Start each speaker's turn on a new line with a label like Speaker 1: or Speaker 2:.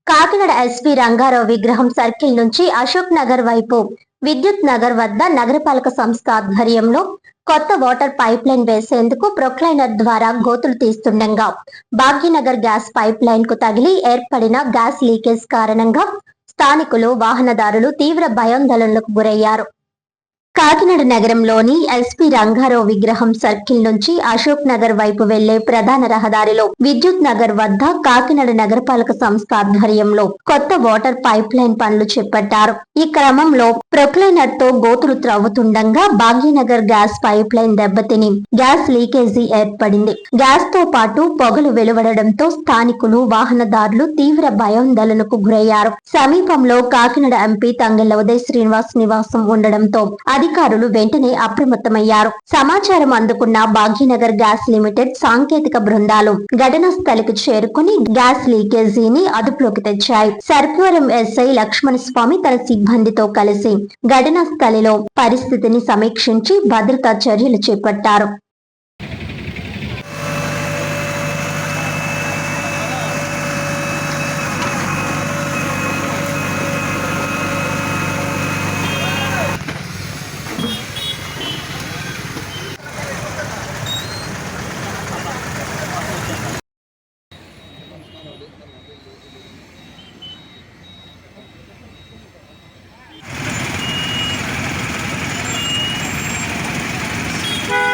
Speaker 1: Kakinada SP Rangarao విగ్రహం circle నుంచి అశోక్ నగర్ వైపు విద్యుత్ నగర్ వద్ద నగరపాలక సంస్థ ఆధ్వర్యంలో కొత్త వాటర్ పైప్ లైన్ వేసేందుకు ప్రొక్లైనర్ ద్వారా గోతులు తీస్తుండగా భాగ్యనగర్ గ్యాస్ పైప్ లైన్ కు తగిలి ఏర్పడిన గ్యాస్ లీకేజ్ కారణంగా స్థానికులు వాహనదారులు తీవ్ర భయాందోళనలకు గురయ్యారు. కాకినాడ నగరంలోని ఎస్పీ రంగారావు విగ్రహం సర్కిల్ నుంచి అశోక్ నగర్ వైపు వెళ్లే ప్రధాన రహదారిలో విద్యుత్ నగర్ వద్ద కాకినాడ నగరపాలక సంస్థ ఆధ్వర్యంలో కొత్త వాటర్ పైప్ లైన్ పనులు చేపట్టారు. ఈ క్రమంలో ప్రొక్లైనర్ తో గోతులు త్రవ్వుతుండగా భాగ్యనగర్ గ్యాస్ పైప్ లైన్ దెబ్బతిని గ్యాస్ లీకేజీ ఏర్పడింది. గ్యాస్ తో పాటు పొగలు వెలువడడంతో స్థానికులు వాహనదారులు తీవ్ర భయాందోళనకు గురయ్యారు. సమీపంలో కాకినాడ ఎంపీ తంగెళ్ల ఉదయ్ శ్రీనివాస్ నివాసం ఉండడంతో అధికారులు వెంటనే అప్రమత్తమయ్యారు. సమాచారం అందుకున్న భాగ్యనగర్ గ్యాస్ లిమిటెడ్ సాంకేతిక బృందాలు ఘటనా స్థలికి చేరుకుని గ్యాస్ లీకేజీని అదుపులోకి తెచ్చాయి. సర్పవరం ఎస్ఐ లక్ష్మణ స్వామి తన సిబ్బందితో కలిసి ఘటనా స్థలిలో పరిస్థితిని సమీక్షించి భద్రతా చర్యలు చేపట్టారు.